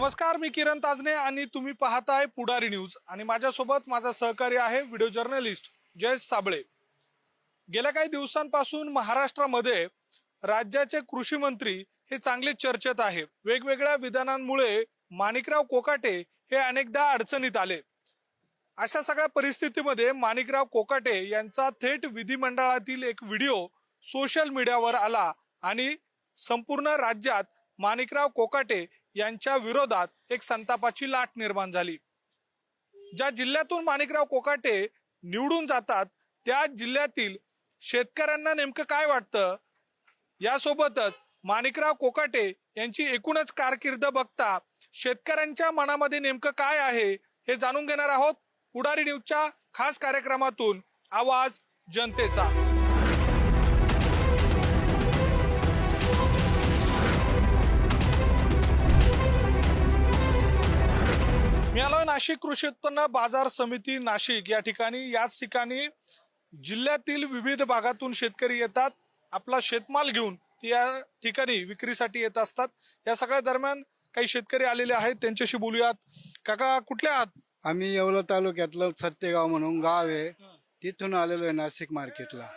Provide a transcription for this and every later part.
नमस्कार, मी किरण ताजने आणि तुम्ही पाहताय पुढारी न्यूज आणि माझ्यासोबत माझा सहकारी आहे व्हिडिओ जर्नलिस्ट जयेश साबळे। गेल्या काही दिवसांपासून महाराष्ट्रामध्ये राज्याचे कृषी मंत्री हे चांगले चर्चेत आहेत। वेगवेगळ्या विधानांमुळे माणिकराव कोकाटे हे अनेकदा अडचणीत आले। अशा सगळ्या परिस्थितीमध्ये माणिकराव कोकाटे यांचा थेट विधिमंडळातील एक व्हिडिओ सोशल मीडियावर आला आणि संपूर्ण राज्यात माणिकराव कोकाटे यांच्या विरोधात एक संतापाची लाट निर्माण झाली। ज्या जिल्ह्यातून माणिकराव कोकाटे निवडून जातात त्या जिल्ह्यातील शेतकऱ्यांना नेमकं काय वाटतं, यासोबतच माणिकराव कोकाटे यांची एकूणच कारकीर्द बघता शेतकऱ्यांच्या मनामध्ये नेमकं काय आहे हे जाणून घेणार आहोत पुढारी न्यूजच्या खास कार्यक्रमातून आवाज जनतेचा। मी आलोय नाशिक कृषी उत्पन्न बाजार समिती नाशिक या ठिकाणी। याच ठिकाणी जिल्ह्यातील विविध भागातून शेतकरी येतात, आपला शेतमाल घेऊन या ठिकाणी विक्रीसाठी येत असतात। या सगळ्या दरम्यान काही शेतकरी आलेले आहेत, त्यांच्याशी बोलूयात। काका कुठले आहात? आम्ही येवला तालुक्यातलं सत्तेगाव म्हणून गाव आहे, तिथून आलेलो आहे नाशिक मार्केटला।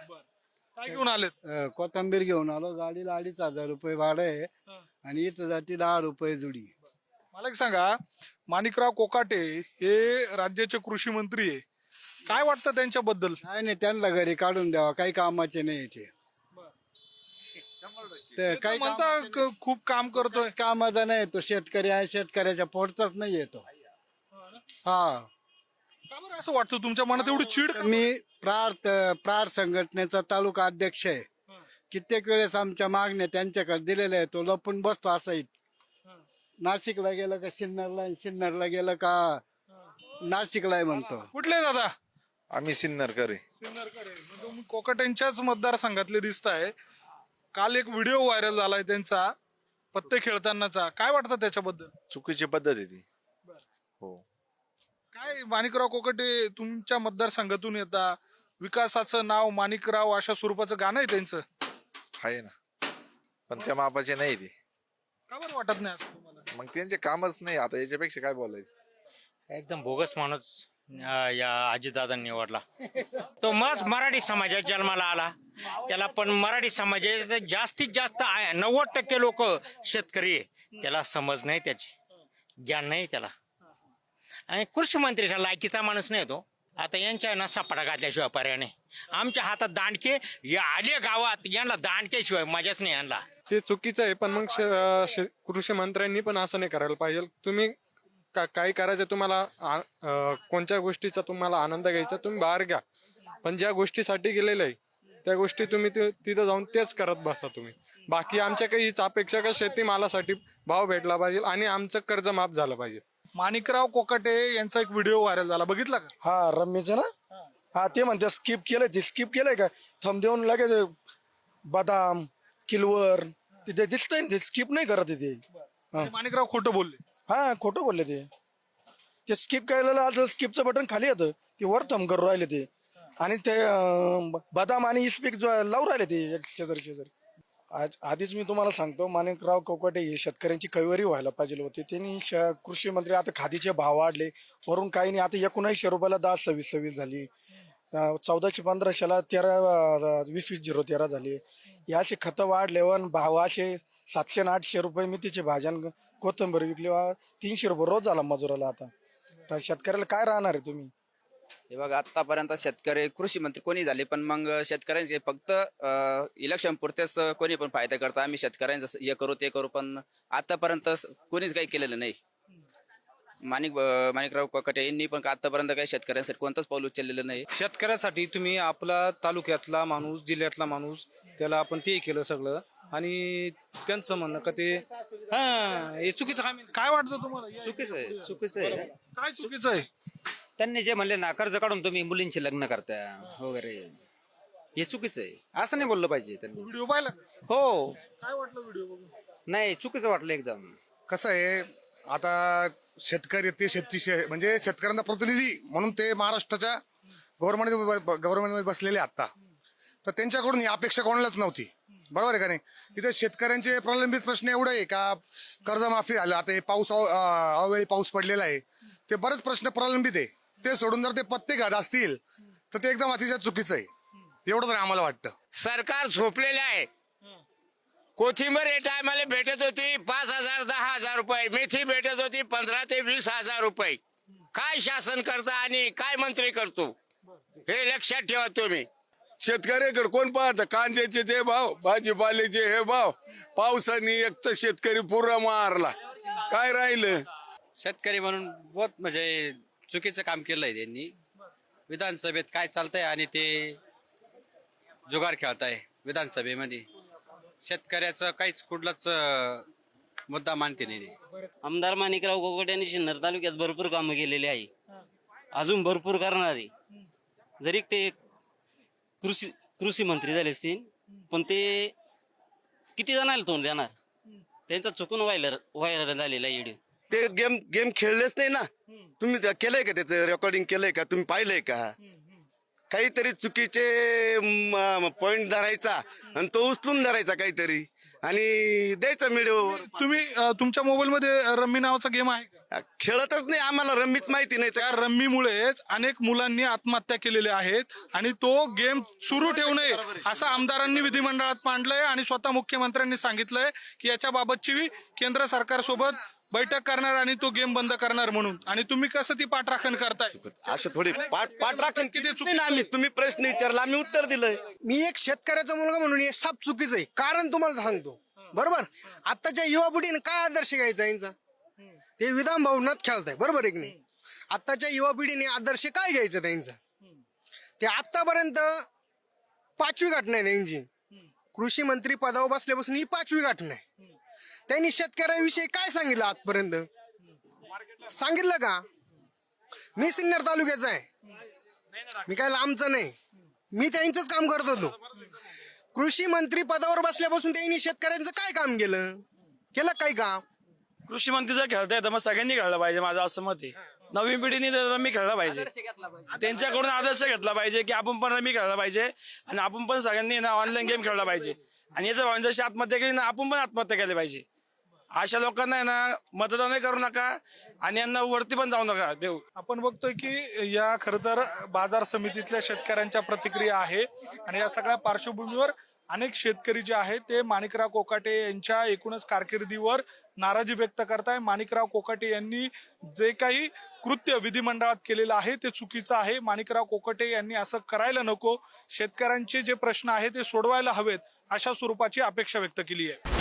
काय घेऊन आलेत? कोथंबीर घेऊन आलो। गाडीला 2,500 रुपये भाडं आहे आणि इथं जाती 10 रुपये जुडी। मला एक सांगा, माणिकराव कोकाटे हे राज्याचे कृषी मंत्री आहे, काय वाटतं त्यांच्याबद्दल? नाही, त्यांना घरी काढून द्यावा, काही कामाचे नाही ते। काही म्हणता खूप काम करतोय, कामाचा नाही तो, शेतकरी आहे, शेतकऱ्याच्या पोटचाच नाही येतो। हा, का बरं असं वाटतं तुमच्या मनात एवढी चीड? मी प्रार संघटनेचा तालुका अध्यक्ष आहे। कित्येक वेळेस आमच्या मागण्या त्यांच्याकडे दिलेल्या आहे, तो लपून बसतो असाही। नाशिकला गेलं का सिन्नरला, सिन्नरला गेलं का नाशिकला म्हणतो। कुठले दादा? आम्ही सिन्नरकर आहे। सिन्नरकडे म्हणजे तुम्ही कोकाटेंच्याच मतदारसंघातले दिसताय। काल एक व्हिडिओ व्हायरल झालाय त्यांचा पत्ते खेळतानाचा, काय वाटतं त्याच्याबद्दल? चुकीची पद्धत आहे ती। हो, काय माणिकराव कोकाटे तुमच्या मतदारसंघातून येता, विकासाचं नाव माणिकराव अशा स्वरूपाचं गाणं आहे त्यांचं, आहे ना, पण त्या मापाचे नाही ते। का बरं वाटत नाही असं तुम्हाला? मग त्यांचे कामच नाही, आता याच्यापेक्षा काय बोलायचं। एकदम बोगस माणूस या अजितदादांनी निवडला। तो मस्त मराठी समाजात जन्माला आला, त्याला पण मराठी समाजात जास्तीत जास्त 90% लोक शेतकरी आहे, त्याला समज नाही, त्याची ज्ञान नाही त्याला, आणि कृषी मंत्रीच्या लायकीचा माणूस नाही तो। आता यांच्या ना सपाटा घातल्याशिवाय पर्याय नाही। आमच्या हातात दांडके या आले गावात, यांना दांडकेशिवाय मजाच नाही यांना। ते चुकीचं आहे, पण मग कृषी मंत्र्यांनी पण असं नाही करायला पाहिजे। तुम्ही काय करायचं, तुम्हाला कोणत्या गोष्टीचा तुम्हाला आनंद घ्यायचा तुम्ही बाहेर घ्या, पण ज्या गोष्टीसाठी गेलेलं आहे त्या गोष्टी तुम्ही तिथं जाऊन तेच करत बसा तुम्ही। बाकी आमच्या काही हीच अपेक्षा का शेतीमालासाठी भाव भेटला पाहिजे आणि आमचं कर्ज माफ झालं पाहिजे। माणिकराव कोकाटे यांचा एक व्हिडिओ व्हायरल झाला, बघितला का? हा, रम्मीचं ना। हा, ते म्हणते स्किप केलंय, ते स्किप केलंय का थंब देऊन लगेच बदाम किलवर तिथे दिसतंय ना, ते स्किप नाही करत ते। माणिकराव खोटं बोलले? हा, खोटं बोलले ते स्किप केलेलं, आज स्किपचं बटन खाली येतं, ते वर थंब करून राहिले ते, आणि ते बदाम आणि स्पीक जो लावून राहिले ते शेजारी। आधीच मी तुम्हाला सांगतो, माणिकराव कोकाटे हे शेतकऱ्यांची कैवारी व्हायला पाहिजे होते। त्यांनी कृषी मंत्री, आता खादीचे भाव वाढले वरून काही नाही, आता 1900 रुपयाला 10-26 झाली, 1400-1500ला 20-20-0-13 झाली। याचे खतं वाढले, भाव असे 700-800 रुपये मितीचे भाज्यान कोथिंबीर विकली, 300 रुपये रोज झाला मजुराला। आता तर शेतकऱ्याला काय राहणार आहे? तुम्ही हे बघा, आतापर्यंत शेतकरी कृषी मंत्री कोणी झाले, पण मग शेतकऱ्यांचे फक्त इलेक्शन पुरतेच कोणी पण फायदा करता, आम्ही शेतकऱ्यांचं हे करू ते करू, पण आतापर्यंत कोणीच काही केलेलं नाही। माणिकराव कोकाटे यांनी पण आतापर्यंत काही शेतकऱ्यांसाठी कोणतंच पाऊल उचललेलं नाही। शेतकऱ्यासाठी तुम्ही आपला तालुक्यातला माणूस, जिल्ह्यातला माणूस, त्याला आपण ते केलं सगळं, आणि त्यांचं म्हणणं का ते हे चुकीचं काम आहे। काय वाटतं तुम्हाला? चुकीचं आहे, चुकीचं आहे। काय चुकीचं आहे? त्यांनी जे म्हणले ना, कर्ज काढून तुम्ही मुलींची लग्न करता वगैरे, हे चुकीचं आहे, असं नाही बोललं पाहिजे त्यांनी। व्हिडिओ पाहिला? हो, काय वाटलं व्हिडिओ बघून? नाही, चुकीचं वाटलं एकदम। कसं आहे, आता शेतकरी ते म्हणजे शेतकऱ्यांचा प्रतिनिधी म्हणून ते महाराष्ट्राच्या गव्हर्नमेंटमध्ये बसलेले आता, तर त्यांच्याकडून ही अपेक्षा कोणालाच नव्हती। बरोबर आहे का नाही? इथे शेतकऱ्यांचे प्रलंबित प्रश्न एवढे आहे का कर्जमाफी झालं, आता हे पाऊस अवेळी पाऊस पडलेला आहे, ते बरेच प्रश्न प्रलंबित आहे. ते सोडून जर ते पत्ते घात असतील तर ते एकदम अतिशय चुकीचं आहे. एवढं तरी आम्हाला वाटतं. सरकार झोपलेलं आहे. कोथिंबीर या टायमाला भेटत होती 5,000 10,000 रुपये, मेथी भेटत होती 15 ते 20,000 रुपये. काय शासन करतं आणि काय मंत्री करतो हे लक्षात ठेवा तुम्ही. शेतकऱ्याकडे कोण पाहतं? कांद्याचे ते भाव, भाजीपाल्याचे हे भाव, पावसाने एक तर शेतकरी पुरा मारला, काय राहिलं? शेतकरी म्हणून बहुत म्हणजे चुकीचं काम केलंय त्यांनी. विधानसभेत काय चालतंय आणि ते जुगार खेळताय विधानसभेमध्ये. शेतकऱ्याचं काहीच कुठलाच मुद्दा मानते नाही ते. आमदार माणिकराव कोकाटे यांनी सिन्नर तालुक्यात भरपूर कामं केलेली आहे, अजून भरपूर करणार आहे. जरी ते कृषी मंत्री झाले असतील पण ते किती जणांना तोंड देणार? त्यांचा चुकून व्हायरल झालेला आहे व्हिडिओ. ते गेम खेळलेच नाही ना. तुम्ही केलंय का? त्याचं रेकॉर्डिंग केलंय का? तुम्ही पाहिलंय का? काहीतरी चुकीचे पॉइंट धरायचा आणि तो उचलून धरायचा काहीतरी आणि द्यायचा व्हिडिओवर. तुम्ही तुमच्या मोबाईल मध्ये रम्मी नावाचा गेम आहे का? खेळतच नाही, आम्हाला रम्मीच माहिती नाही. त्या रम्मीमुळेच अनेक मुलांनी आत्महत्या केलेल्या आहेत आणि तो गेम सुरू ठेवू नये असं आमदारांनी विधिमंडळात मांडलंय आणि स्वतः मुख्यमंत्र्यांनी सांगितलंय की याच्या बाबतची केंद्र सरकारसोबत बैठक करणार आणि तो गेम बंद करणार म्हणून. आणि तुम्ही कसं ती पाठराखण करताय? असं थोडी पाठराखण किती चुकी ना. आम्ही तुम्ही प्रश्न विचारला, आम्ही उत्तर दिलंय. मी एक शेतकऱ्याचा मुलगा म्हणून हे साप चुकीचं आहे. कारण तुम्हाला सांगतो, बरोबर, आताच्या युवा पिढीने काय आदर्श घ्यायचा यांचा? ते विधान भवनात खेळताय, बरोबर आहे की नाही? आताच्या युवा पिढीने आदर्श काय घ्यायचं त्यांचा? ते आतापर्यंत 5वी घटना आहे त्यांची. कृषी मंत्री पदावर बसल्यापासून ही 5वी घटना आहे. त्यांनी शेतकऱ्याविषयी काय सांगितलं आजपर्यंत? सांगितलं का? मी सिन्नर तालुक्याचा आहे, मी काय लांबचं नाही, मी त्यांचंच काम करत होतो. कृषी मंत्री पदावर बसल्यापासून त्यांनी शेतकऱ्यांचं काय काम केलं काय काम? कृषी मंत्री जर खेळता येतं मग सगळ्यांनी खेळलं पाहिजे, माझं असं मत आहे. नवीन पिढीने रमी खेळला पाहिजे, त्यांच्याकडून आदर्श घेतला पाहिजे की आपण पण रमी खेळला पाहिजे आणि आपण पण सगळ्यांनी ना ऑनलाईन गेम खेळला पाहिजे. आणि याचं जशी आत्महत्या केली ना आपण पण आत्महत्या केली पाहिजे. अशा लोकांना आहे ना मतदानही करू नका आणि यांना वरती पण जाऊ नका देऊ. आपण बघतोय की या खरं तर बाजार समितीतल्या शेतकऱ्यांच्या प्रतिक्रिया आहे आणि या सगळ्या पार्श्वभूमीवर अनेक शेतकरी जे आहेत ते माणिकराव कोकाटे यांच्या एकूणच कारकिर्दीवर नाराजी व्यक्त करताय. माणिकराव कोकाटे यांनी जे काही कृत्य विधिमंडळात केलेलं आहे ते चुकीचं आहे. माणिकराव कोकाटे यांनी असं करायला नको. शेतकऱ्यांचे जे प्रश्न आहेत ते सोडवायला हवेत अशा स्वरूपाची अपेक्षा व्यक्त केली आहे.